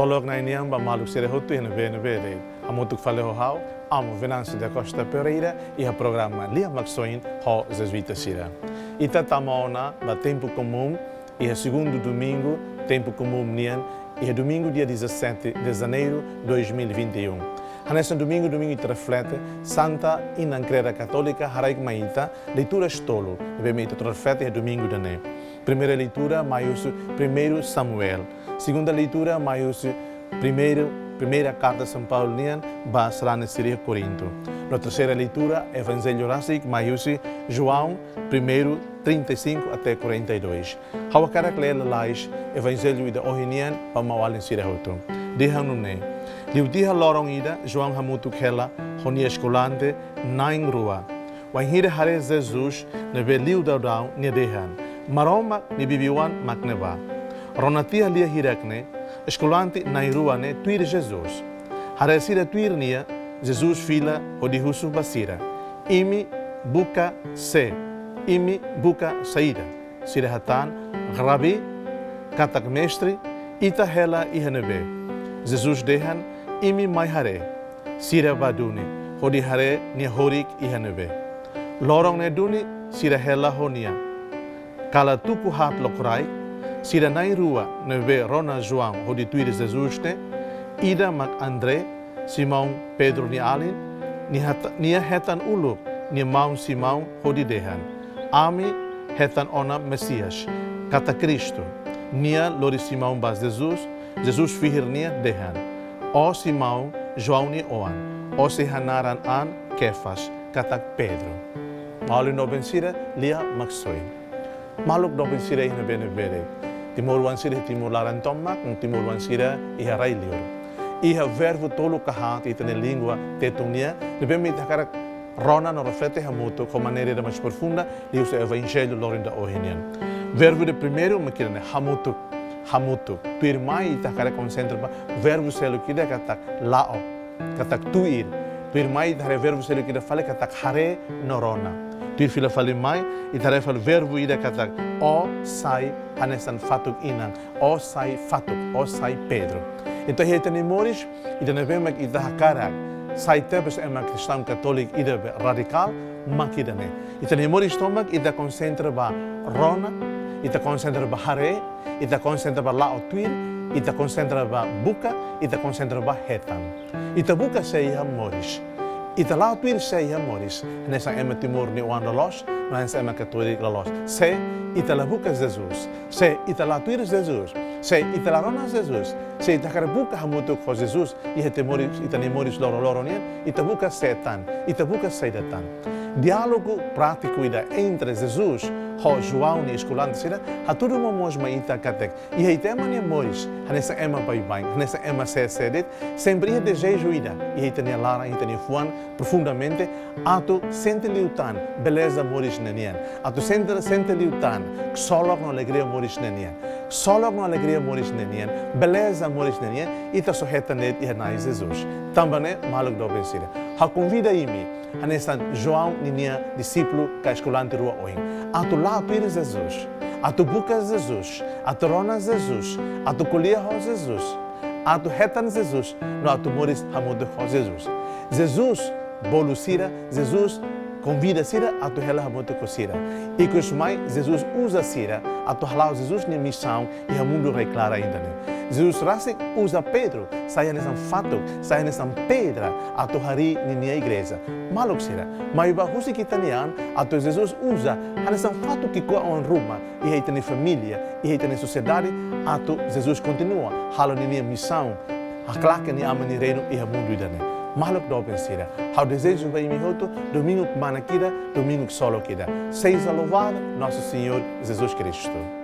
Solo na iniamba maluk sire hotu ina vere. Amotuk fale ho hau, amo Venâncio da Costa Pereira e o programa Lia Maxoin ho Jesuíta Sira. Ita tamaona da tempo comum e o segundo domingo tempo comum nian e o domingo dia 17 de janeiro 2021. Nesse domingo te reflete Santa Inancrera Católica Haraik Maita, leitura estolo, devemos te reflete o domingo de ne. Primeira leitura, maius 1 Samuel. Segunda leitura, maius primeira carta de São Paulo, bas lá na Síria Corinto. Na terceira leitura, Evangelho Rásico, maius João 1, 35 até 42. Hawa cara que lais Evangelho da Ohinian, para mawal em Síria Hoto. Deha no ne. Liudiha lorong ida, João Hamutu Kela, Honia Escolante, Naing Rua. Wahira Hare Jesus, nebe liu daudau, nedehan. Maroma ni bibiwan makneba. Ronatia lia hirakne, Escolante Nairua ne tuir Jesus. Hare sira tuir nia, Jesus fila odihusu basira. Imi buka se, imi buka saída. Sira hatan, Rabi, katak mestre, ita hela ihanebe. Jesus dehan, imi mai hare, sira baduni, hodi hare ni horik ihanebe. Lorong ne duni, sira hela honia. Kala tuku hat lokrai, sira nairua neve rona João hodi tuir Jesus ne, ida mak André, Simão Pedro ni Alin, nia hetan ulu, ni maun Simão hodi dehan. Ami hetan ona Messias, kata Cristo, nia lori Simão bas Jesus, Jesus fihir nia dehan. O Simão, João ni oan, o se hanaran an Kefas, katak Pedro. Malu no bensira, lia maksoi. Maluk no bensira ihna bere. Timur wansira timur laran tomak, timur wansira iha railior. Iha verbo tolo kahat itane língua tetonia, debemos itacar rona no reflete hamuto com maneira mais profunda, e o evangelho lorinda ohinian. Verbo de primeiro, makirane hamutu. Pirmai itacar concentra pa verbo selo kida katak lao, katak tuir. Pirmai itare verbo selo kida fale katak hare norona. Tuir fila fale mai itare fale verbo ida katak o sai anesan fatuk inang, o sai fatuk, o sai Pedro. Então hetani moris ida vemos itahakarag sai tebes ema cristão católico ida radical makidane. Itani moris tomak ida concentra ba rona, ita concentra ba hare, ita concentra ba lao tuir, ita concentra ba buka, ita concentra ba hetan. Ita buka seia moris. Ita lao tuir seia moris. Nessa ema timor ni wan los, nessa ema católico los. Se ita la buka Jesus. Se ita la tuir Jesus. Se ita la rona Jesus. Se ita kara buka hamutu ko Jesus. Ita moris, ita ni moris loro nien. Ita buka setan. Ita buka seidatan. Diálogo prático ida entre Jesus ho João ni Escolante sira ha tudo momos ma ita katek e aí tema ni moris nessa ema bai nessa ema sedet sempre ia desejo ida e aí tenia lara e tenia fuan profundamente ato sente liutan beleza moris nenian ato sente liutan solo com alegria moris nenian solo com alegria moris nenian beleza moris nenian ita sojeta net e na Jesus também maluk do bensira ha convida imi nessa João ninia discípulo ka Escolante rua oin ato lá tu eres Jesus, a tu buca Jesus, a tu rona Jesus, a tu colher Jesus, a tu retan Jesus, não a tu mores hamudo Jesus. Jesus bolusira, Jesus convida sira a tu hela hamudo cosira. E que os mais Jesus usa sira a tu halau Jesus ni missão e o mundo reclara ainda né. Jesus rasik usa Pedro, saia nessa fato, saia nessa pedra a tu hari ni igreja. Maluk sira, mas ba husi kita nian a tu Jesus usa nessa fato que coa on Roma e aí tem família e aí tem sociedade a tu Jesus continua halo ni missão a claque ni amani reino e o mundo idane. Maluk do pensira. How desejo vai me hoto domingo mana kida, domingo solo kida. Seja louvado nosso Senhor Jesus Cristo.